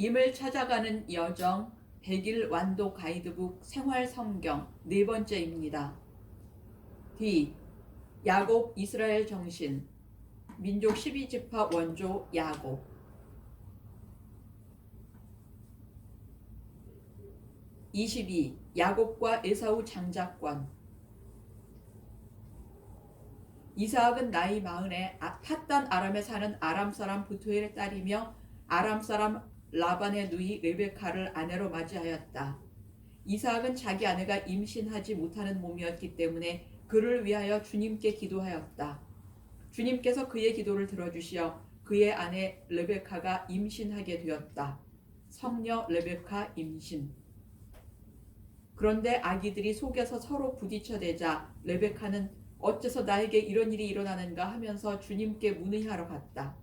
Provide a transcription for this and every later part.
임을 찾아가는 여정 100일 완독 가이드북 생활 성경 네 번째입니다. D. 야곱 이스라엘 정신 민족 12지파 원조 야곱 22. 야곱과 에사우 장자권 이삭은 나이 40에 팟단 아람에 사는 아람 사람 부투엘의 딸이며 아람 사람 라반의 누이 레베카를 아내로 맞이하였다. 이삭은 자기 아내가 임신하지 못하는 몸이었기 때문에 그를 위하여 주님께 기도하였다. 주님께서 그의 기도를 들어주시어 그의 아내 레베카가 임신하게 되었다. 성녀 레베카 임신. 그런데 아기들이 속에서 서로 부딪혀대자 레베카는 어째서 나에게 이런 일이 일어나는가 하면서 주님께 문의하러 갔다.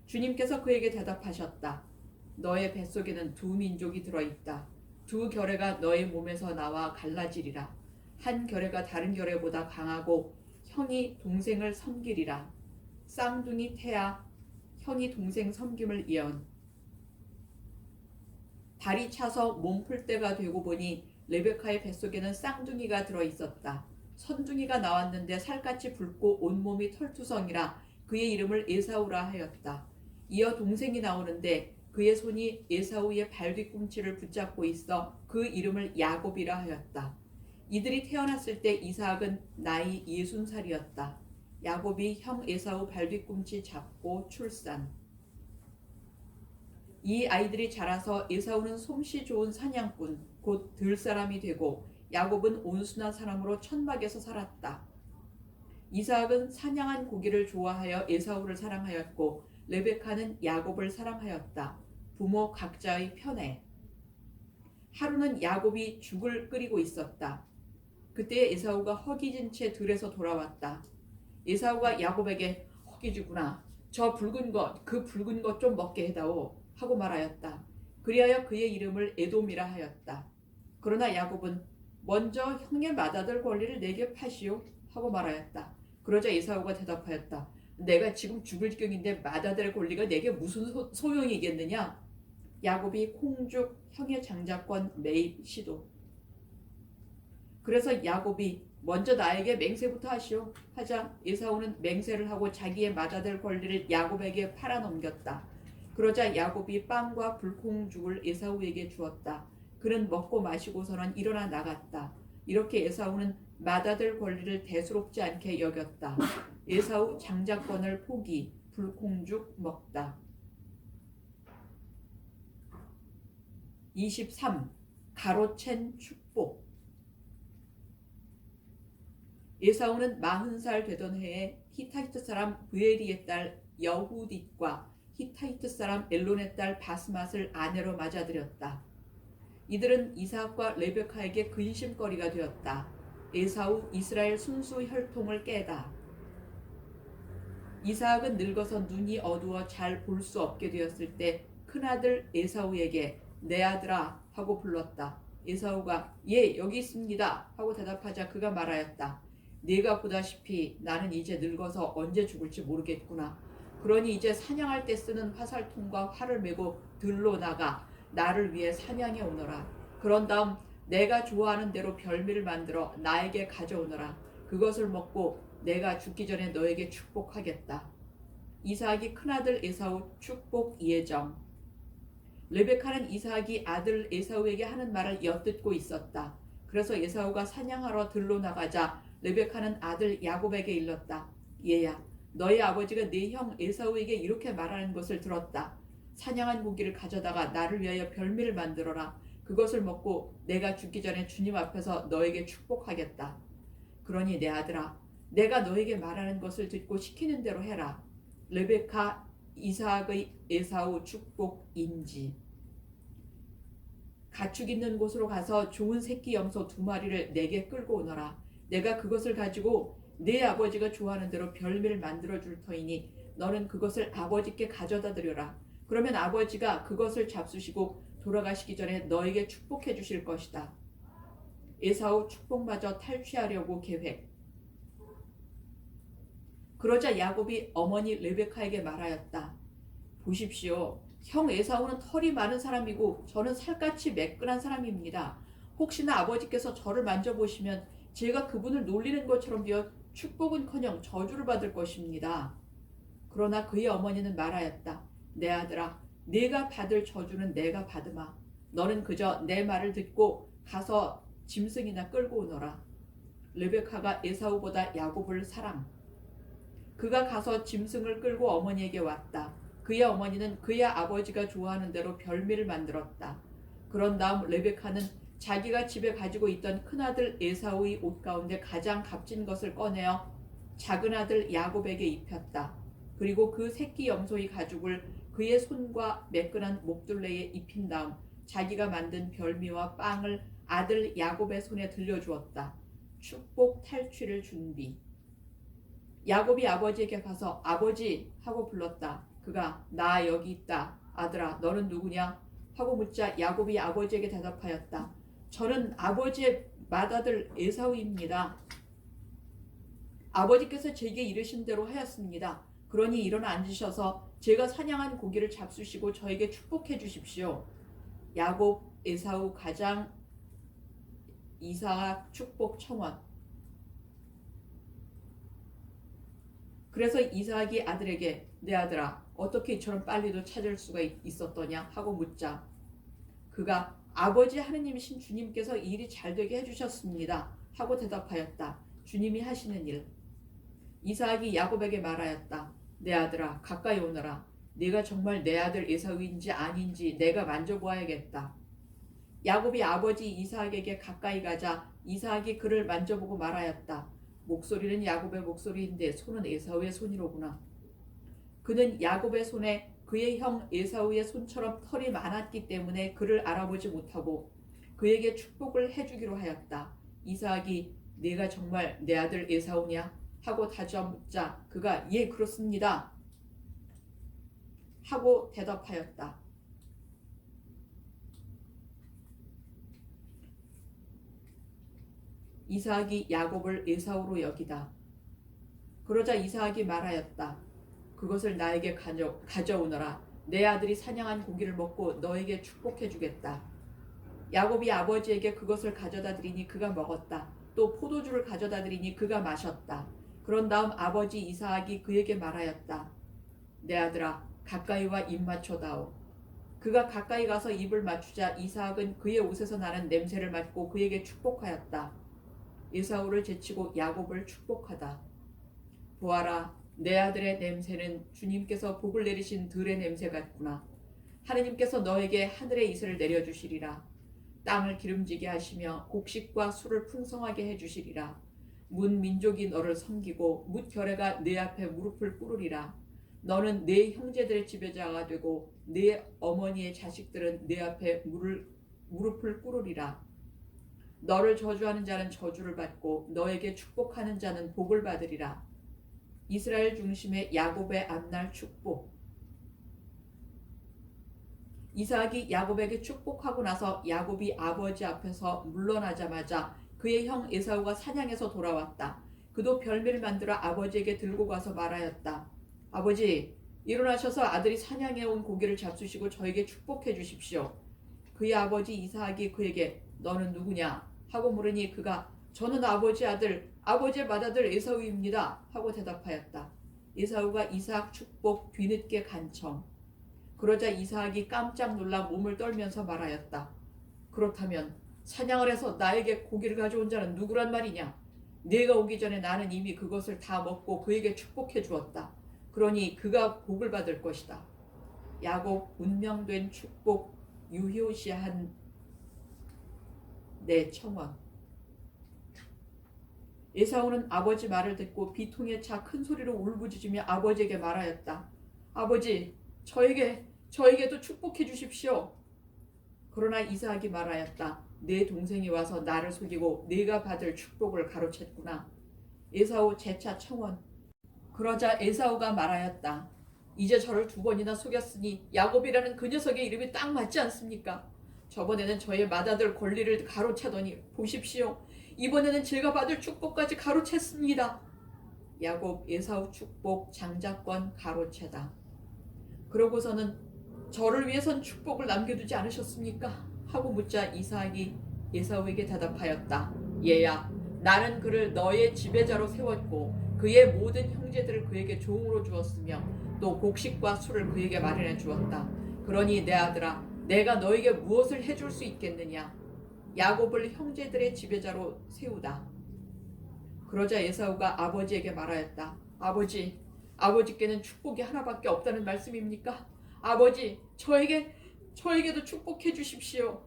주님께서 그에게 대답하셨다. 너의 뱃속에는 두 민족이 들어있다. 두 결애가 너의 몸에서 나와 갈라지리라. 한 결애가 다른 결애보다 강하고 형이 동생을 섬기리라. 쌍둥이 태아 형이 동생 섬김을 예언. 달이 차서 몸 풀 때가 되고 보니 레베카의 뱃속에는 쌍둥이가 들어있었다. 선둥이가 나왔는데 살갗이 붉고 온몸이 털투성이라 그의 이름을 에사우라 하였다. 이어 동생이 나오는데 그의 손이 에사우의 발 뒤꿈치를 붙잡고 있어 그 이름을 야곱이라 하였다. 이들이 태어났을 때 이삭은 나이 60살이었다. 야곱이 형 에사우 발 뒤꿈치 잡고 출산. 이 아이들이 자라서 에사우는 솜씨 좋은 사냥꾼 곧 들사람이 되고 야곱은 온순한 사람으로 천막에서 살았다. 이삭은 사냥한 고기를 좋아하여 에사우를 사랑하였고 레베카는 야곱을 사랑하였다. 부모 각자의 편에. 하루는 야곱이 죽을 끓이고 있었다. 그때 에사우가 허기진 채 들에서 돌아왔다. 에사우가 야곱에게 허기지구나. 저 붉은 것, 그 붉은 것 좀 먹게 해다오 하고 말하였다. 그리하여 그의 이름을 에돔이라 하였다. 그러나 야곱은 먼저 형의 맏아들 권리를 내게 파시오 하고 말하였다. 그러자 에사우가 대답하였다. 내가 지금 죽을 지경인데 맏아들의 권리가 내게 무슨 소용이겠느냐? 야곱이 콩죽 형의 장자권 매입 시도. 그래서 야곱이 먼저 나에게 맹세부터 하시오 하자 에사우는 맹세를 하고 자기의 맏아들 권리를 야곱에게 팔아넘겼다. 그러자 야곱이 빵과 불콩죽을 에사우에게 주었다. 그는 먹고 마시고서는 일어나 나갔다. 이렇게 에사우는 맏아들 권리를 대수롭지 않게 여겼다. 에사우 장자권을 포기, 불콩죽 먹다. 23. 가로챈 축복. 에사우는 40살 되던 해에 히타이트 사람 브에리의 딸 여후딧과 히타이트 사람 엘론의 딸 바스맛을 아내로 맞아들였다. 이들은 이삭과 레베카에게 근심거리가 되었다. 에사우 이스라엘 순수 혈통을 깨다. 이삭은 늙어서 눈이 어두워 잘 볼 수 없게 되었을 때 큰아들 에사우에게 내 아들아 하고 불렀다. 에사우가 예 여기 있습니다 하고 대답하자 그가 말하였다. 네가 보다시피 나는 이제 늙어서 언제 죽을지 모르겠구나. 그러니 이제 사냥할 때 쓰는 화살통과 활을 메고 들로 나가 나를 위해 사냥해 오너라. 그런 다음 내가 좋아하는 대로 별미를 만들어 나에게 가져오너라. 그것을 먹고 내가 죽기 전에 너에게 축복하겠다. 이삭이 큰아들 에사우 축복 예정. 레베카는 이삭이 아들 에사우에게 하는 말을 엿듣고 있었다. 그래서 에사우가 사냥하러 들로 나가자 레베카는 아들 야곱에게 일렀다. 얘야, 너희 아버지가 네 형 에사우에게 이렇게 말하는 것을 들었다. 사냥한 고기를 가져다가 나를 위하여 별미를 만들어라. 그것을 먹고 내가 죽기 전에 주님 앞에서 너에게 축복하겠다. 그러니 내 아들아, 내가 너에게 말하는 것을 듣고 시키는 대로 해라. 레베카 이삭의 에사우 축복 인지. 가축 있는 곳으로 가서 좋은 새끼 염소 2마리를 내게 끌고 오너라. 내가 그것을 가지고 네 아버지가 좋아하는 대로 별미를 만들어 줄 터이니 너는 그것을 아버지께 가져다 드려라. 그러면 아버지가 그것을 잡수시고 돌아가시기 전에 너에게 축복해 주실 것이다. 에사우 축복마저 탈취하려고 계획. 그러자 야곱이 어머니 레베카에게 말하였다. 보십시오. 형 에사우는 털이 많은 사람이고 저는 살갗이 매끈한 사람입니다. 혹시나 아버지께서 저를 만져보시면 제가 그분을 놀리는 것처럼 되어 축복은커녕 저주를 받을 것입니다. 그러나 그의 어머니는 말하였다. 내 아들아, 네가 받을 저주는 내가 받으마. 너는 그저 내 말을 듣고 가서 짐승이나 끌고 오너라. 르베카가 에사우보다 야곱을 사랑. 그가 가서 짐승을 끌고 어머니에게 왔다. 그의 어머니는 그의 아버지가 좋아하는 대로 별미를 만들었다. 그런 다음 르베카는 자기가 집에 가지고 있던 큰아들 에사우의 옷 가운데 가장 값진 것을 꺼내어 작은 아들 야곱에게 입혔다. 그리고 그 새끼 염소의 가죽을 그의 손과 매끈한 목둘레에 입힌 다음 자기가 만든 별미와 빵을 아들 야곱의 손에 들려주었다. 축복 탈취를 준비. 야곱이 아버지에게 가서 아버지 하고 불렀다. 그가 나 여기 있다. 아들아 너는 누구냐? 하고 묻자 야곱이 아버지에게 대답하였다. 저는 아버지의 맏아들 에사우입니다. 아버지께서 제게 이르신 대로 하였습니다. 그러니 일어나 앉으셔서 제가 사냥한 고기를 잡수시고 저에게 축복해 주십시오. 야곱, 에사우 가장, 이삭 축복 청원. 그래서 이삭이 아들에게 내 아들아 어떻게 이처럼 빨리도 찾을 수가 있었더냐 하고 묻자 그가 아버지 하느님이신 주님께서 이 일이 잘되게 해주셨습니다 하고 대답하였다. 주님이 하시는 일. 이삭이 야곱에게 말하였다. 내 아들아 가까이 오너라. 네가 정말 내 아들 에사우인지 아닌지 내가 만져보아야겠다. 야곱이 아버지 이삭에게 가까이 가자 이삭이 그를 만져보고 말하였다. 목소리는 야곱의 목소리인데 손은 에사우의 손이로구나. 그는 야곱의 손에 그의 형 에사우의 손처럼 털이 많았기 때문에 그를 알아보지 못하고 그에게 축복을 해주기로 하였다. 이삭이 네가 정말 내 아들 에사우냐? 하고 다져묻자 그가 예 그렇습니다. 하고 대답하였다. 이삭이 야곱을 에사우로 여기다. 그러자 이삭이 말하였다. 그것을 나에게 가져오너라. 내 아들이 사냥한 고기를 먹고 너에게 축복해 주겠다. 야곱이 아버지에게 그것을 가져다 드리니 그가 먹었다. 또 포도주를 가져다 드리니 그가 마셨다. 그런 다음 아버지 이삭이 그에게 말하였다. 내 아들아 가까이 와 입 맞춰다오. 그가 가까이 가서 입을 맞추자 이삭은 그의 옷에서 나는 냄새를 맡고 그에게 축복하였다. 에사우를 제치고 야곱을 축복하다. 보아라 내 아들의 냄새는 주님께서 복을 내리신 들의 냄새 같구나. 하느님께서 너에게 하늘의 이슬을 내려주시리라. 땅을 기름지게 하시며 곡식과 술을 풍성하게 해주시리라. 문 민족이 너를 섬기고 뭇 결례가 내 앞에 무릎을 꿇으리라. 너는 내 형제들의 지배자가 되고 내 어머니의 자식들은 내 앞에 무릎을 꿇으리라. 너를 저주하는 자는 저주를 받고 너에게 축복하는 자는 복을 받으리라. 이스라엘 중심의 야곱의 앞날 축복. 이삭이 야곱에게 축복하고 나서 야곱이 아버지 앞에서 물러나자마자 그의 형 에사우가 사냥해서 돌아왔다. 그도 별미를 만들어 아버지에게 들고 가서 말하였다. 아버지, 일어나셔서 아들이 사냥해온 고기를 잡수시고 저에게 축복해 주십시오. 그의 아버지 이삭이 그에게 너는 누구냐? 하고 물으니 그가 저는 아버지 아들, 아버지의 맏아들 에사우입니다. 하고 대답하였다. 에사우가 이삭 축복 뒤늦게 간청. 그러자 이삭이 깜짝 놀라 몸을 떨면서 말하였다. 그렇다면 사냥을 해서 나에게 고기를 가져온 자는 누구란 말이냐? 네가 오기 전에 나는 이미 그것을 다 먹고 그에게 축복해 주었다. 그러니 그가 복을 받을 것이다. 야곱 운명된 축복 유효시한 내 청원. 에사우는 아버지 말을 듣고 비통에 차 큰 소리로 울부짖으며 아버지에게 말하였다. 아버지, 저에게도 축복해 주십시오. 그러나 이삭이 말하였다. 내 동생이 와서 나를 속이고 네가 받을 축복을 가로챘구나. 에사우 재차 청원. 그러자 에사우가 말하였다. 이제 저를 2번이나 속였으니 야곱이라는 그 녀석의 이름이 딱 맞지 않습니까? 저번에는 저의 맏아들 권리를 가로채더니 보십시오. 이번에는 제가 받을 축복까지 가로챘습니다. 야곱 에사우 축복 장자권 가로채다. 그러고서는 저를 위해선 축복을 남겨두지 않으셨습니까? 하고 묻자 이삭이 에사우에게 대답하였다. 얘야, 나는 그를 너의 지배자로 세웠고 그의 모든 형제들을 그에게 종으로 주었으며 또 곡식과 술을 그에게 마련해 주었다. 그러니 내 아들아, 내가 너에게 무엇을 해줄 수 있겠느냐? 야곱을 형제들의 지배자로 세우다. 그러자 에사우가 아버지에게 말하였다. 아버지께는 축복이 하나밖에 없다는 말씀입니까? 아버지, 저에게도 축복해 주십시오.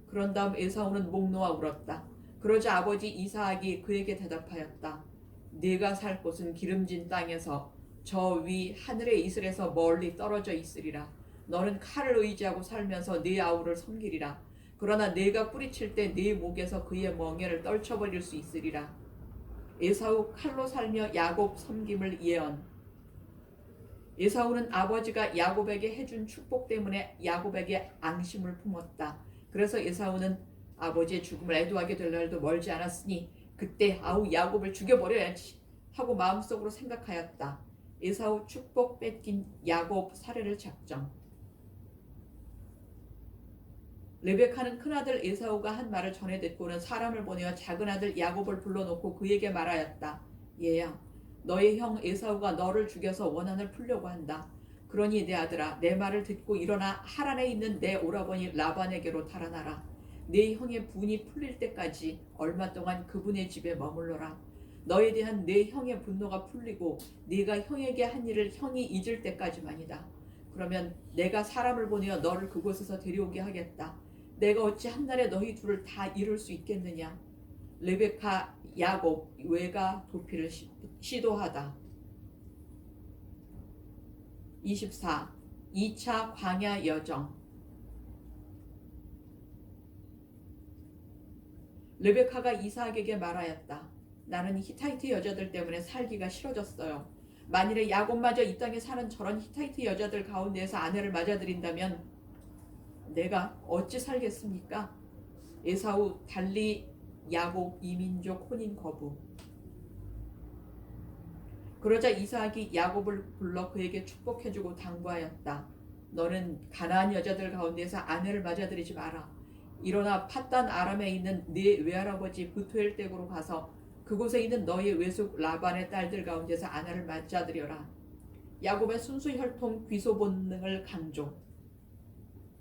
그런 다음 에사우는 목 놓아 울었다. 그러자 아버지 이삭이 그에게 대답하였다. 네가 살 곳은 기름진 땅에서 저 위 하늘의 이슬에서 멀리 떨어져 있으리라. 너는 칼을 의지하고 살면서 네 아우를 섬기리라. 그러나 네가 뿌리칠 때 네 목에서 그의 멍에를 떨쳐버릴 수 있으리라. 에사우 칼로 살며 야곱 섬김을 예언. 에사우는 아버지가 야곱에게 해준 축복 때문에 야곱에게 앙심을 품었다. 그래서 에사우는 아버지의 죽음을 애도하게 될 날도 멀지 않았으니 그때 아우 야곱을 죽여버려야지 하고 마음속으로 생각하였다. 에사우 축복 뺏긴 야곱 살해를 작정. 레베카는 큰아들 에사우가 한 말을 전해 듣고는 사람을 보내어 작은아들 야곱을 불러놓고 그에게 말하였다. 얘야, 너의 형 에사우가 너를 죽여서 원한을 풀려고 한다. 그러니 내 아들아, 내 말을 듣고 일어나 하란에 있는 내 오라버니 라반에게로 달아나라. 네 형의 분이 풀릴 때까지 얼마 동안 그분의 집에 머물러라. 너에 대한 내 형의 분노가 풀리고 네가 형에게 한 일을 형이 잊을 때까지만이다. 그러면 내가 사람을 보내어 너를 그곳에서 데려오게 하겠다. 내가 어찌 한날에 너희 둘을 다 이룰 수 있겠느냐? 레베카 야곱 외가 도피를 시도하다. 24. 2차 광야 여정. 레베카가 이삭에게 말하였다. 나는 히타이트 여자들 때문에 살기가 싫어졌어요. 만일에 야곱마저 이 땅에 사는 저런 히타이트 여자들 가운데에서 아내를 맞아들인다면 내가 어찌 살겠습니까? 에사우 달리 야곱 이민족 혼인 거부. 그러자 이삭이 야곱을 불러 그에게 축복해주고 당부하였다. 너는 가나안 여자들 가운데서 아내를 맞아들이지 마라. 일어나 팟단 아람에 있는 네 외할아버지 브투엘 댁으로 가서 그곳에 있는 너희 외숙 라반의 딸들 가운데서 아내를 맞아들여라. 야곱의 순수 혈통 귀소 본능을 강조.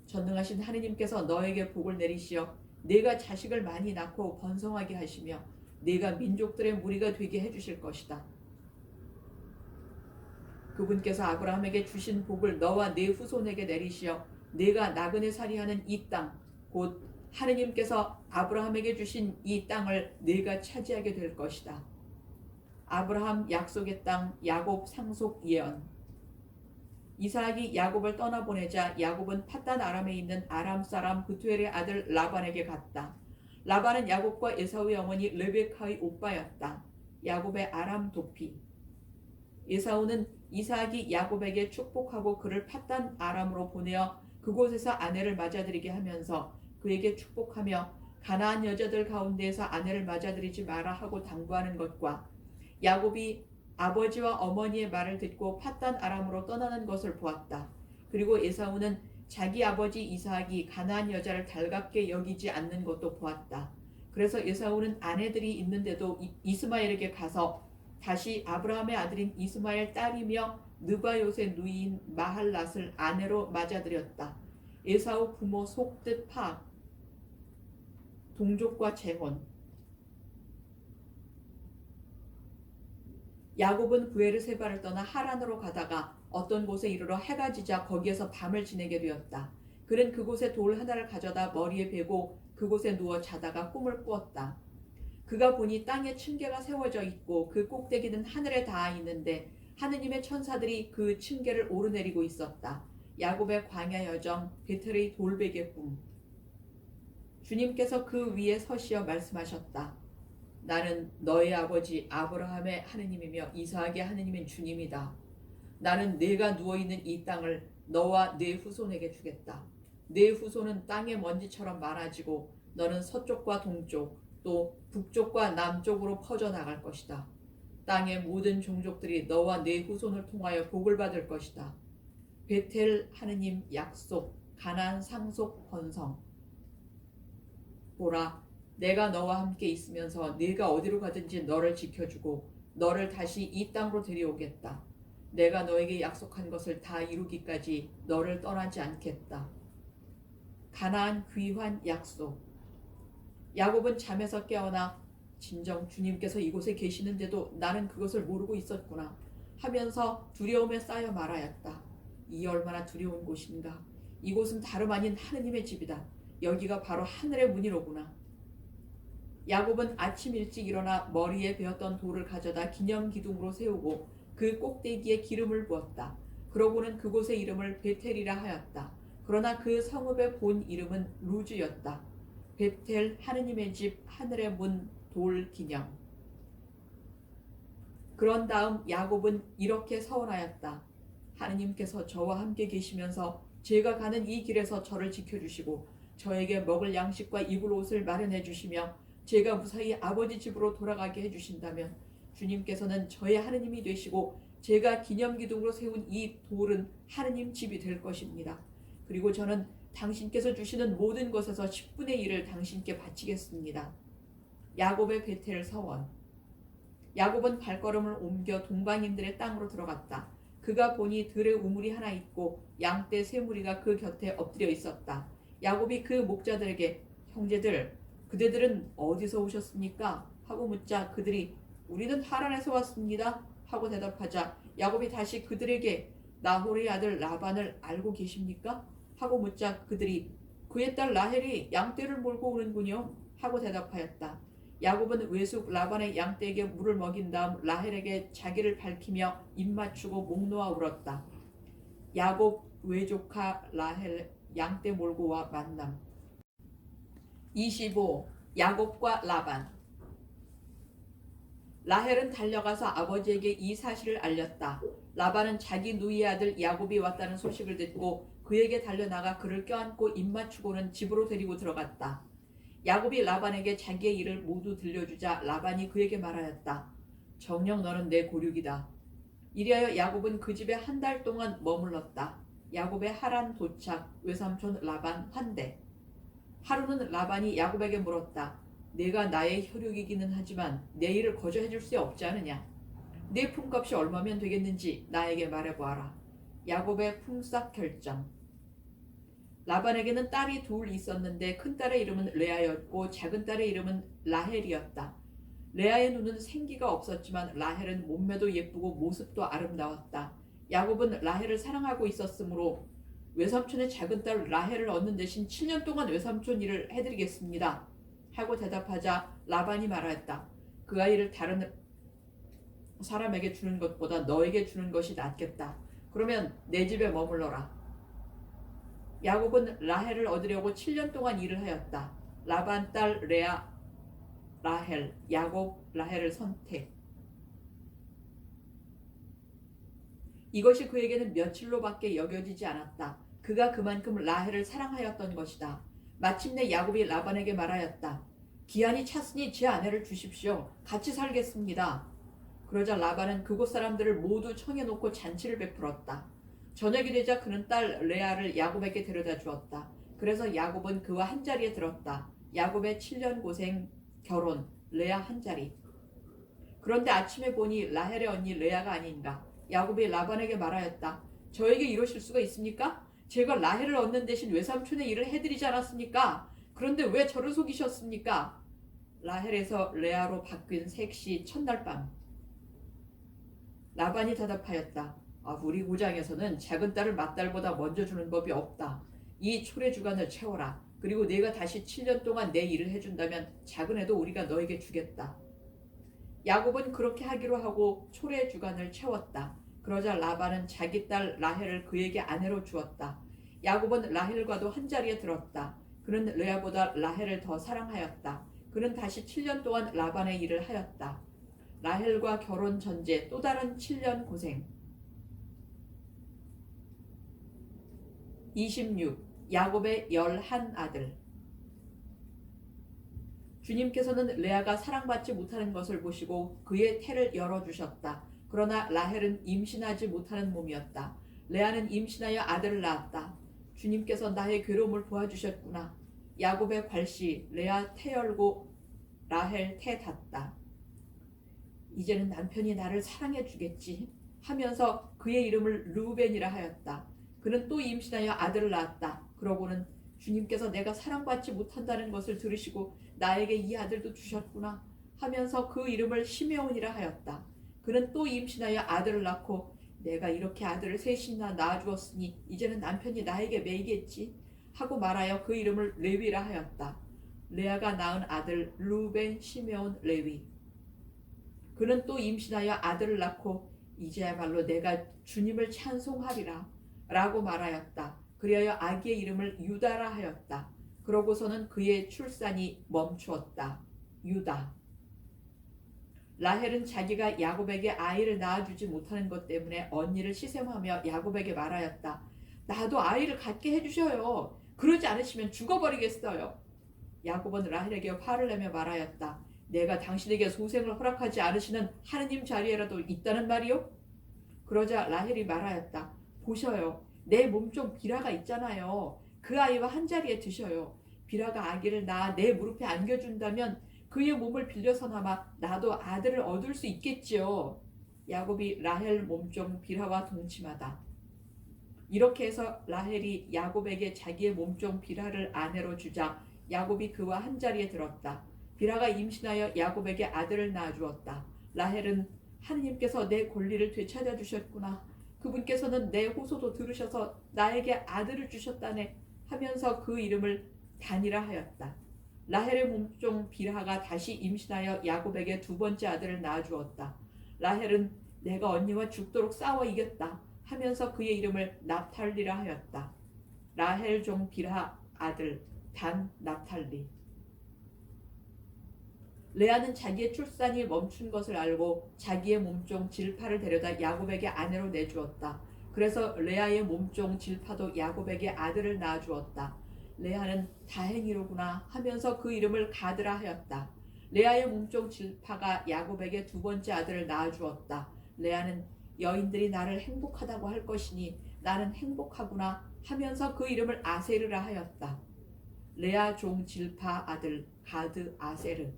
전능하신 하느님께서 너에게 복을 내리시어 네가 자식을 많이 낳고 번성하게 하시며 네가 민족들의 무리가 되게 해주실 것이다. 그분께서 아브라함에게 주신 복을 너와 네 후손에게 내리시어 네가 나그네 살이하는 이 땅, 곧 하느님께서 아브라함에게 주신 이 땅을 네가 차지하게 될 것이다. 아브라함 약속의 땅 야곱 상속 예언. 이삭이 야곱을 떠나보내자 야곱은 팟단 아람에 있는 아람 사람 브투엘의 아들 라반에게 갔다. 라반은 야곱과 에사우의 어머니 레베카의 오빠였다. 야곱의 아람 도피. 에사우는 이삭이 야곱에게 축복하고 그를 팟단 아람으로 보내어 그곳에서 아내를 맞아들이게 하면서 그에게 축복하며 가나안 여자들 가운데에서 아내를 맞아들이지 마라 하고 당부하는 것과 야곱이 아버지와 어머니의 말을 듣고 팟단 아람으로 떠나는 것을 보았다. 그리고 에사우는 자기 아버지 이삭이 가나안 여자를 달갑게 여기지 않는 것도 보았다. 그래서 에사우는 아내들이 있는데도 이스마엘에게 가서 다시 아브라함의 아들인 이스마엘 딸이며 느바요의 누이인 마할랏을 아내로 맞아들였다. 에사우 부모 속뜻 파악. 동족과 재혼. 야곱은 브에르세바를 떠나 하란으로 가다가 어떤 곳에 이르러 해가 지자 거기에서 밤을 지내게 되었다. 그는 그곳에 돌 하나를 가져다 머리에 베고 그곳에 누워 자다가 꿈을 꾸었다. 그가 보니 땅에 층계가 세워져 있고 그 꼭대기는 하늘에 닿아 있는데 하느님의 천사들이 그 층계를 오르내리고 있었다. 야곱의 광야 여정, 베텔의 돌베개 꿈. 주님께서 그 위에 서시어 말씀하셨다. 나는 너의 아버지 아브라함의 하느님이며 이삭의 하느님인 주님이다. 나는 네가 누워있는 이 땅을 너와 네 후손에게 주겠다. 네 후손은 땅의 먼지처럼 많아지고 너는 서쪽과 동쪽 또 북쪽과 남쪽으로 퍼져나갈 것이다. 땅의 모든 종족들이 너와 네 후손을 통하여 복을 받을 것이다. 베텔 하느님 약속, 가나안 상속 번성. 보라, 내가 너와 함께 있으면서 네가 어디로 가든지 너를 지켜주고 너를 다시 이 땅으로 데려오겠다. 내가 너에게 약속한 것을 다 이루기까지 너를 떠나지 않겠다. 가나안 귀환 약속. 야곱은 잠에서 깨어나 진정 주님께서 이곳에 계시는데도 나는 그것을 모르고 있었구나 하면서 두려움에 쌓여 말하였다. 이 얼마나 두려운 곳인가. 이곳은 다름 아닌 하느님의 집이다. 여기가 바로 하늘의 문이로구나. 야곱은 아침 일찍 일어나 머리에 베었던 돌을 가져다 기념 기둥으로 세우고 그 꼭대기에 기름을 부었다. 그러고는 그곳의 이름을 베텔이라 하였다. 그러나 그 성읍의 본 이름은 루즈였다. 베텔 하느님의 집 하늘의 문 돌 기념. 그런 다음 야곱은 이렇게 서원하였다. 하느님께서 저와 함께 계시면서 제가 가는 이 길에서 저를 지켜주시고 저에게 먹을 양식과 입을 옷을 마련해 주시며 제가 무사히 아버지 집으로 돌아가게 해주신다면 주님께서는 저의 하느님이 되시고 제가 기념기둥으로 세운 이 돌은 하느님 집이 될 것입니다. 그리고 저는 당신께서 주시는 모든 것에서 10분의 1을 당신께 바치겠습니다. 야곱의 베텔 서원. 야곱은 발걸음을 옮겨 동방인들의 땅으로 들어갔다. 그가 보니 들에 우물이 하나 있고 양떼 세 무리가 그 곁에 엎드려 있었다. 야곱이 그 목자들에게 형제들, 그대들은 어디서 오셨습니까? 하고 묻자 그들이 우리는 하란에서 왔습니다. 하고 대답하자 야곱이 다시 그들에게 나홀의 아들 라반을 알고 계십니까? 하고 묻자 그들이 그의 딸 라헬이 양떼를 몰고 오는군요. 하고 대답하였다. 야곱은 외숙 라반의 양떼에게 물을 먹인 다음 라헬에게 자기를 밝히며 입맞추고 목 놓아 울었다. 야곱 외조카 라헬 양떼 몰고 와 만남. 25. 야곱과 라반. 라헬은 달려가서 아버지에게 이 사실을 알렸다. 라반은 자기 누이의 아들 야곱이 왔다는 소식을 듣고 그에게 달려나가 그를 껴안고 입맞추고는 집으로 데리고 들어갔다. 야곱이 라반에게 자기의 일을 모두 들려주자 라반이 그에게 말하였다. 정녕 너는 내 고륙이다. 이리하여 야곱은 그 집에 한 달 동안 머물렀다. 야곱의 하란 도착. 외삼촌 라반 환대. 하루는 라반이 야곱에게 물었다. 내가 나의 혈육이기는 하지만 내 일을 거저 해줄 수 없지 않으냐. 내 품값이 얼마면 되겠는지 나에게 말해보아라. 야곱의 품삯 결정. 라반에게는 딸이 둘 있었는데 큰딸의 이름은 레아였고 작은딸의 이름은 라헬이었다. 레아의 눈은 생기가 없었지만 라헬은 몸매도 예쁘고 모습도 아름다웠다. 야곱은 라헬을 사랑하고 있었으므로 외삼촌의 작은딸 라헬을 얻는 대신 7년 동안 외삼촌 일을 해드리겠습니다. 하고 대답하자 라반이 말하였다. 그 아이를 다른 사람에게 주는 것보다 너에게 주는 것이 낫겠다. 그러면 내 집에 머물러라. 야곱은 라헬을 얻으려고 7년 동안 일을 하였다. 라반 딸 레아, 라헬, 야곱, 라헬을 선택. 이것이 그에게는 며칠로밖에 여겨지지 않았다. 그가 그만큼 라헬을 사랑하였던 것이다. 마침내 야곱이 라반에게 말하였다. 기한이 찼으니 제 아내를 주십시오. 같이 살겠습니다. 그러자 라반은 그곳 사람들을 모두 청해놓고 잔치를 베풀었다. 저녁이 되자 그는 딸 레아를 야곱에게 데려다 주었다. 그래서 야곱은 그와 한자리에 들었다. 야곱의 7년 고생, 결혼, 레아 한자리. 그런데 아침에 보니 라헬의 언니 레아가 아닌가. 야곱이 라반에게 말하였다. 저에게 이러실 수가 있습니까? 제가 라헬을 얻는 대신 외삼촌의 일을 해드리지 않았습니까? 그런데 왜 저를 속이셨습니까? 라헬에서 레아로 바뀐 색시 첫날 밤. 라반이 대답하였다. 우리 고장에서는 작은 딸을 맏딸보다 먼저 주는 법이 없다. 이 초래 주간을 채워라. 그리고 내가 다시 7년 동안 내 일을 해준다면 작은 애도 우리가 너에게 주겠다. 야곱은 그렇게 하기로 하고 초래 주간을 채웠다. 그러자 라반은 자기 딸 라헬을 그에게 아내로 주었다. 야곱은 라헬과도 한자리에 들었다. 그는 레아보다 라헬을 더 사랑하였다. 그는 다시 7년 동안 라반의 일을 하였다. 라헬과 결혼 전제 또 다른 7년 고생. 26. 야곱의 11아들. 주님께서는 레아가 사랑받지 못하는 것을 보시고 그의 태를 열어주셨다. 그러나 라헬은 임신하지 못하는 몸이었다. 레아는 임신하여 아들을 낳았다. 주님께서 나의 괴로움을 도와주셨구나. 야곱의 괄시 레아 태 열고 라헬 태 닫다. 이제는 남편이 나를 사랑해 주겠지 하면서 그의 이름을 르우벤이라 하였다. 그는 또 임신하여 아들을 낳았다. 그러고는 주님께서 내가 사랑받지 못한다는 것을 들으시고 나에게 이 아들도 주셨구나 하면서 그 이름을 시메온이라 하였다. 그는 또 임신하여 아들을 낳고 내가 이렇게 아들을 셋이나 낳아주었으니 이제는 남편이 나에게 매이겠지 하고 말하여 그 이름을 레위라 하였다. 레아가 낳은 아들 르우벤, 시메온, 레위. 그는 또 임신하여 아들을 낳고 이제야말로 내가 주님을 찬송하리라 라고 말하였다. 그리하여 아기의 이름을 유다라 하였다. 그러고서는 그의 출산이 멈추었다. 유다. 라헬은 자기가 야곱에게 아이를 낳아주지 못하는 것 때문에 언니를 시샘하며 야곱에게 말하였다. 나도 아이를 갖게 해주셔요. 그러지 않으시면 죽어버리겠어요. 야곱은 라헬에게 화를 내며 말하였다. 내가 당신에게 소생을 허락하지 않으시는 하느님 자리에라도 있다는 말이요? 그러자 라헬이 말하였다. 보셔요. 내 몸종 비라가 있잖아요. 그 아이와 한자리에 드셔요. 비라가 아기를 낳아 내 무릎에 안겨준다면 그의 몸을 빌려서나마 나도 아들을 얻을 수 있겠지요. 야곱이 라헬 몸종 비라와 동침하다. 이렇게 해서 라헬이 야곱에게 자기의 몸종 비라를 아내로 주자 야곱이 그와 한자리에 들었다. 비라가 임신하여 야곱에게 아들을 낳아주었다. 라헬은 하느님께서 내 권리를 되찾아 주셨구나. 그분께서는 내 호소도 들으셔서 나에게 아들을 주셨다네 하면서 그 이름을 단이라 하였다. 라헬의 몸종 빌하가 다시 임신하여 야곱에게 두 번째 아들을 낳아주었다. 라헬은 내가 언니와 죽도록 싸워 이겼다 하면서 그의 이름을 납탈리라 하였다. 라헬 종 빌하 아들 단 납탈리. 레아는 자기의 출산이 멈춘 것을 알고 자기의 몸종 질파를 데려다 야곱에게 아내로 내주었다. 그래서 레아의 몸종 질파도 야곱에게 아들을 낳아주었다. 레아는 다행이로구나 하면서 그 이름을 가드라 하였다. 레아의 몸종 질파가 야곱에게 두 번째 아들을 낳아주었다. 레아는 여인들이 나를 행복하다고 할 것이니 나는 행복하구나 하면서 그 이름을 아세르라 하였다. 레아 종 질파 아들 가드 아세르.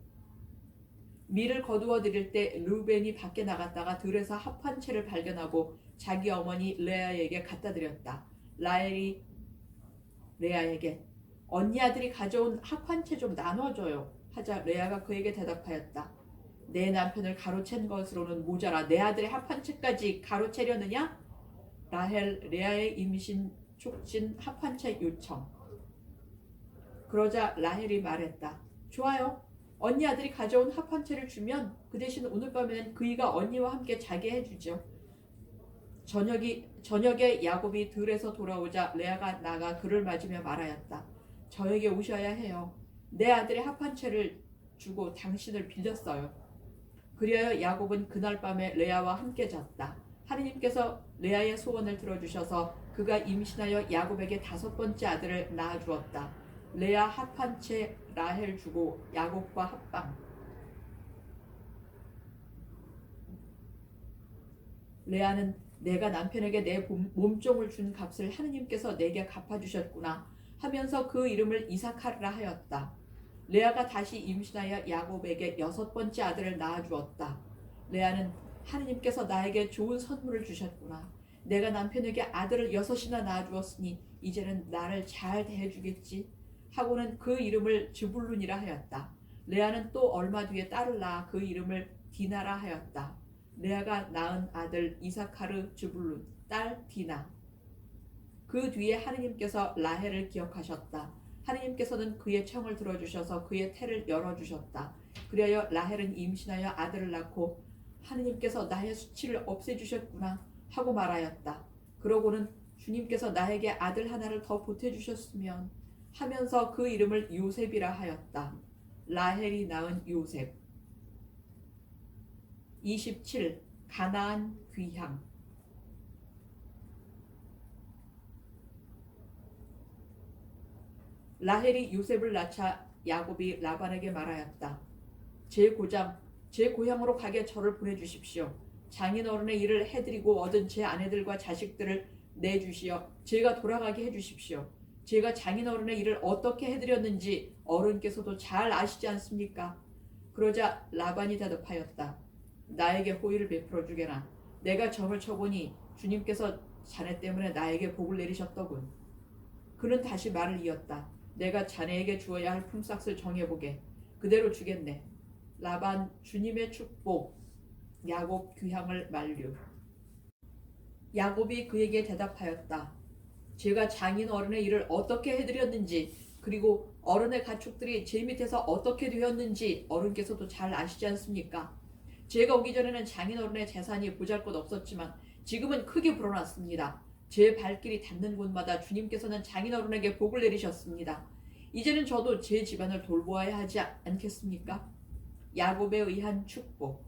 밀을 거두어 드릴 때 르우벤이 밖에 나갔다가 들에서 합한 채를 발견하고 자기 어머니 레아에게 갖다 드렸다. 라헬이 레아에게 언니 아들이 가져온 합한 채 좀 나눠줘요 하자 레아가 그에게 대답하였다. 내 남편을 가로챈 것으로는 모자라 내 아들의 합한 채까지 가로채려느냐? 라헬 레아의 임신 촉진 합한 채 요청. 그러자 라헬이 말했다. 좋아요. 언니 아들이 가져온 합한 채를 주면 그 대신 오늘 밤에는 그이가 언니와 함께 자게 해주죠. 저녁에 야곱이 들에서 돌아오자 레아가 나가 그를 맞으며 말하였다. 저에게 오셔야 해요. 내 아들의 합한 채를 주고 당신을 빌렸어요. 그리하여 야곱은 그날 밤에 레아와 함께 잤다. 하느님께서 레아의 소원을 들어주셔서 그가 임신하여 야곱에게 다섯 번째 아들을 낳아주었다. 레아 합한 채 라헬 주고 야곱과 합방. 레아는 내가 남편에게 내 몸종을 준 값을 하느님께서 내게 갚아주셨구나 하면서 그 이름을 이삭하라 하였다. 레아가 다시 임신하여 야곱에게 여섯 번째 아들을 낳아주었다. 레아는 하느님께서 나에게 좋은 선물을 주셨구나. 내가 남편에게 아들을 여섯이나 낳아주었으니 이제는 나를 잘 대해주겠지 하고는 그 이름을 즈불룬이라 하였다. 레아는 또 얼마 뒤에 딸을 낳아 그 이름을 디나라 하였다. 레아가 낳은 아들 이사카르 즈불룬, 딸 디나. 그 뒤에 하느님께서 라헬을 기억하셨다. 하느님께서는 그의 청을 들어주셔서 그의 태를 열어주셨다. 그리하여 라헬은 임신하여 아들을 낳고 하느님께서 나의 수치를 없애주셨구나 하고 말하였다. 그러고는 주님께서 나에게 아들 하나를 더 보태주셨으면 하면서 그 이름을 요셉이라 하였다. 라헬이 낳은 요셉. 27. 가나안 귀향. 라헬이 요셉을 낳자 야곱이 라반에게 말하였다. 제 고향으로 가게 저를 보내주십시오. 장인어른의 일을 해드리고 얻은 제 아내들과 자식들을 내주시어 제가 돌아가게 해주십시오. 제가 장인어른의 일을 어떻게 해드렸는지 어른께서도 잘 아시지 않습니까? 그러자 라반이 대답하였다. 나에게 호의를 베풀어 주게나. 내가 점을 쳐보니 주님께서 자네 때문에 나에게 복을 내리셨더군. 그는 다시 말을 이었다. 내가 자네에게 주어야 할 품삯을 정해보게. 그대로 주겠네. 라반 주님의 축복. 야곱 귀향을 만류. 야곱이 그에게 대답하였다. 제가 장인 어른의 일을 어떻게 해드렸는지 그리고 어른의 가축들이 제 밑에서 어떻게 되었는지 어른께서도 잘 아시지 않습니까? 제가 오기 전에는 장인 어른의 재산이 보잘것없었지만 지금은 크게 불어났습니다. 제 발길이 닿는 곳마다 주님께서는 장인 어른에게 복을 내리셨습니다. 이제는 저도 제 집안을 돌보아야 하지 않겠습니까? 야곱에 의한 축복.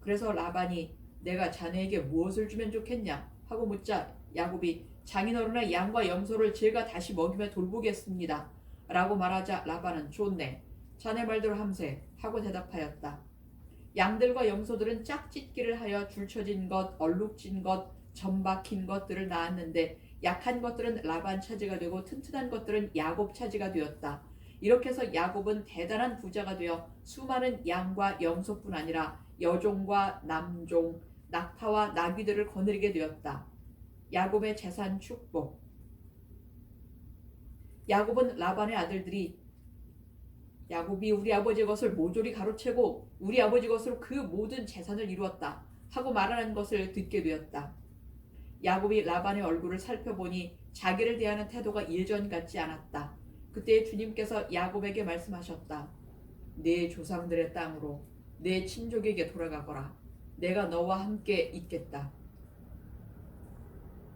그래서 라반이 내가 자네에게 무엇을 주면 좋겠냐 하고 묻자 야곱이 장인어른의 양과 염소를 제가 다시 먹이며 돌보겠습니다 라고 말하자 라반은 좋네. 자네 말대로 함세 하고 대답하였다. 양들과 염소들은 짝짓기를 하여 줄쳐진 것, 얼룩진 것, 점 박힌 것들을 낳았는데 약한 것들은 라반 차지가 되고 튼튼한 것들은 야곱 차지가 되었다. 이렇게 해서 야곱은 대단한 부자가 되어 수많은 양과 염소뿐 아니라 여종과 남종, 낙타와 나귀들을 거느리게 되었다. 야곱의 재산 축복. 야곱은 라반의 아들들이 야곱이 우리 아버지 것을 모조리 가로채고 우리 아버지 것으로 그 모든 재산을 이루었다 하고 말하는 것을 듣게 되었다. 야곱이 라반의 얼굴을 살펴보니 자기를 대하는 태도가 예전 같지 않았다. 그때 주님께서 야곱에게 말씀하셨다. 내 조상들의 땅으로 내 친족에게 돌아가거라. 내가 너와 함께 있겠다.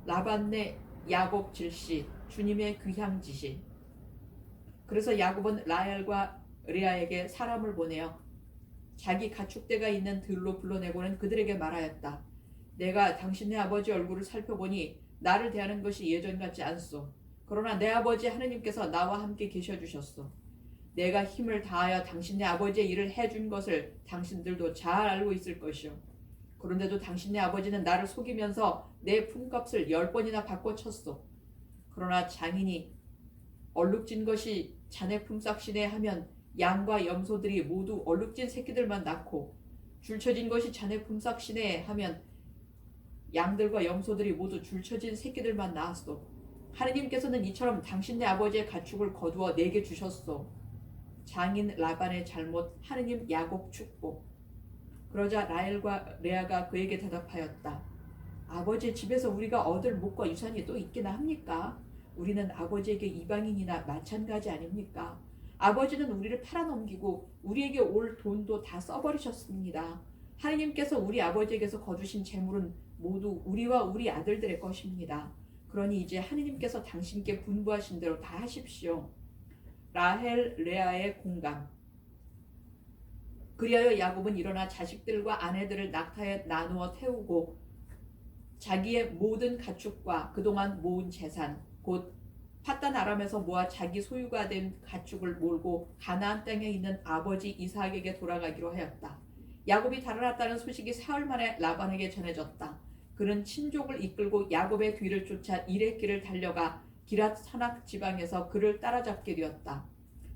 라반 내 야곱 질시 주님의 귀향 지시. 그래서 야곱은 라헬과 레아에게 사람을 보내어 자기 가축대가 있는 들로 불러내고는 그들에게 말하였다. 내가 당신네 아버지 얼굴을 살펴보니 나를 대하는 것이 예전 같지 않소. 그러나 내 아버지 하느님께서 나와 함께 계셔 주셨소. 내가 힘을 다하여 당신네 아버지의 일을 해준 것을 당신들도 잘 알고 있을 것이오. 그런데도 당신네 아버지는 나를 속이면서 내 품값을 10번이나 바꿔쳤소. 그러나 장인이 얼룩진 것이 자네 품삯이네 하면 양과 염소들이 모두 얼룩진 새끼들만 낳고 줄쳐진 것이 자네 품삯이네 하면 양들과 염소들이 모두 줄쳐진 새끼들만 낳았소. 하느님께서는 이처럼 당신네 아버지의 가축을 거두어 내게 주셨소. 장인 라반의 잘못, 하느님 야곱 축복. 그러자 라헬과 레아가 그에게 대답하였다. 아버지의 집에서 우리가 얻을 목과 유산이 또 있기나 합니까? 우리는 아버지에게 이방인이나 마찬가지 아닙니까? 아버지는 우리를 팔아넘기고 우리에게 올 돈도 다 써버리셨습니다. 하느님께서 우리 아버지에게서 거두신 재물은 모두 우리와 우리 아들들의 것입니다. 그러니 이제 하느님께서 당신께 분부하신 대로 다 하십시오. 라헬 레아의 공감. 그리하여 야곱은 일어나 자식들과 아내들을 낙타에 나누어 태우고 자기의 모든 가축과 그동안 모은 재산 곧 팟단 아람에서 모아 자기 소유가 된 가축을 몰고 가나안 땅에 있는 아버지 이삭에게 돌아가기로 하였다. 야곱이 달아났다는 소식이 사흘 만에 라반에게 전해졌다. 그는 친족을 이끌고 야곱의 뒤를 쫓아 이레 길을 달려가 기랏 산악 지방에서 그를 따라잡게 되었다.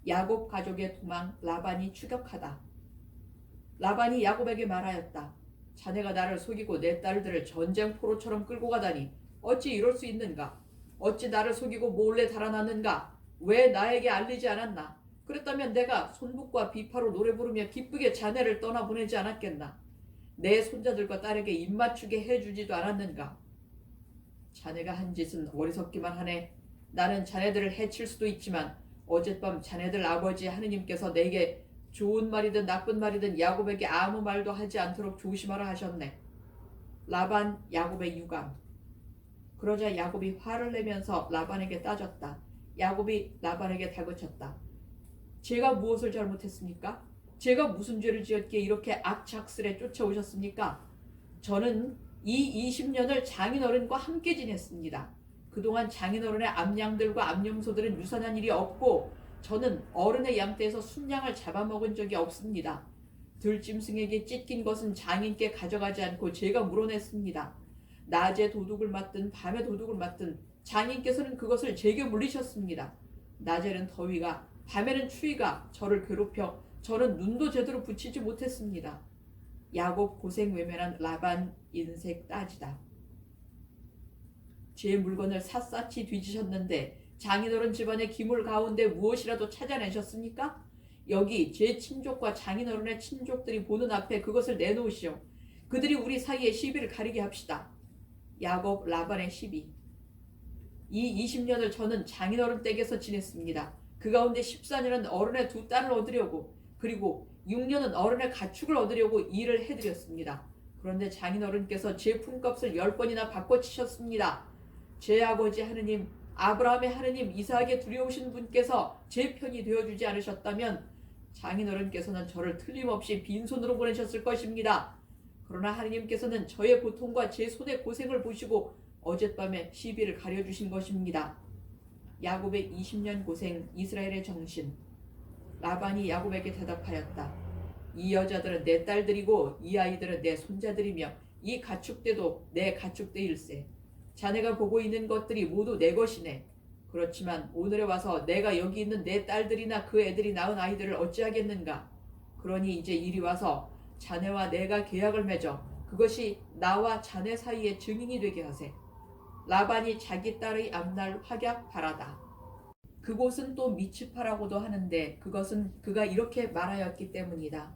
야곱 가족의 도망 라반이 추격하다. 라반이 야곱에게 말하였다. 자네가 나를 속이고 내 딸들을 전쟁 포로처럼 끌고 가다니 어찌 이럴 수 있는가? 어찌 나를 속이고 몰래 달아났는가? 왜 나에게 알리지 않았나? 그랬다면 내가 손북과 비파로 노래 부르며 기쁘게 자네를 떠나보내지 않았겠나? 내 손자들과 딸에게 입맞추게 해주지도 않았는가? 자네가 한 짓은 어리석기만 하네. 나는 자네들을 해칠 수도 있지만 어젯밤 자네들 아버지 하느님께서 내게 좋은 말이든 나쁜 말이든 야곱에게 아무 말도 하지 않도록 조심하라 하셨네. 라반 야곱의 유감. 그러자 야곱이 화를 내면서 라반에게 따졌다. 야곱이 라반에게 다그쳤다. 제가 무엇을 잘못했습니까? 제가 무슨 죄를 지었기에 이렇게 악착스레 쫓아오셨습니까? 저는 이 20년을 장인어른과 함께 지냈습니다. 그동안 장인어른의 암양들과 암염소들은 유산한 일이 없고 저는 어른의 양떼에서 순양을 잡아먹은 적이 없습니다. 들짐승에게 찢긴 것은 장인께 가져가지 않고 제가 물어냈습니다. 낮에 도둑을 맞든 밤에 도둑을 맞든 장인께서는 그것을 제게 물리셨습니다. 낮에는 더위가 밤에는 추위가 저를 괴롭혀 저는 눈도 제대로 붙이지 못했습니다. 야곱 고생 외면한 라반 인색 따지다. 제 물건을 샅샅이 뒤지셨는데 장인어른 집안의 기물 가운데 무엇이라도 찾아내셨습니까? 여기 제 친족과 장인어른의 친족들이 보는 앞에 그것을 내놓으시오. 그들이 우리 사이에 시비를 가리게 합시다. 야곱 라반의 시비. 이 20년을 저는 장인어른 댁에서 지냈습니다. 그 가운데 14년은 어른의 두 딸을 얻으려고 그리고 6년은 어른의 가축을 얻으려고 일을 해드렸습니다. 그런데 장인어른께서 제 품값을 10번이나 바꿔치셨습니다. 제 아버지 하느님, 아브라함의 하느님, 이삭의 두려우신 분께서 제 편이 되어주지 않으셨다면 장인어른께서는 저를 틀림없이 빈손으로 보내셨을 것입니다. 그러나 하느님께서는 저의 고통과 제 손의 고생을 보시고 어젯밤에 시비를 가려주신 것입니다. 야곱의 20년 고생, 이스라엘의 정신. 라반이 야곱에게 대답하였다. 이 여자들은 내 딸들이고 이 아이들은 내 손자들이며 이 가축대도 내 가축대일세. 자네가 보고 있는 것들이 모두 내 것이네. 그렇지만 오늘에 와서 내가 여기 있는 내 딸들이나 그 애들이 낳은 아이들을 어찌하겠는가. 그러니 이제 이리 와서 자네와 내가 계약을 맺어 그것이 나와 자네 사이의 증인이 되게 하세. 라반이 자기 딸의 앞날 확약 바라다. 그곳은 또 미츠파라고도 하는데 그것은 그가 이렇게 말하였기 때문이다.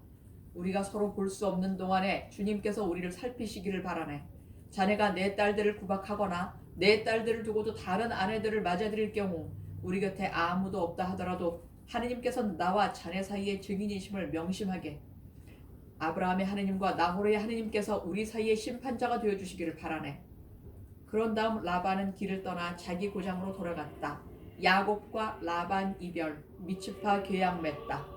우리가 서로 볼 수 없는 동안에 주님께서 우리를 살피시기를 바라네. 자네가 내 딸들을 구박하거나 내 딸들을 두고도 다른 아내들을 맞아들일 경우 우리 곁에 아무도 없다 하더라도 하느님께서는 나와 자네 사이의 증인이심을 명심하게. 아브라함의 하느님과 나홀의 하느님께서 우리 사이의 심판자가 되어주시기를 바라네. 그런 다음 라반은 길을 떠나 자기 고장으로 돌아갔다. 야곱과 라반 이별, 미츠파 계약 맺다.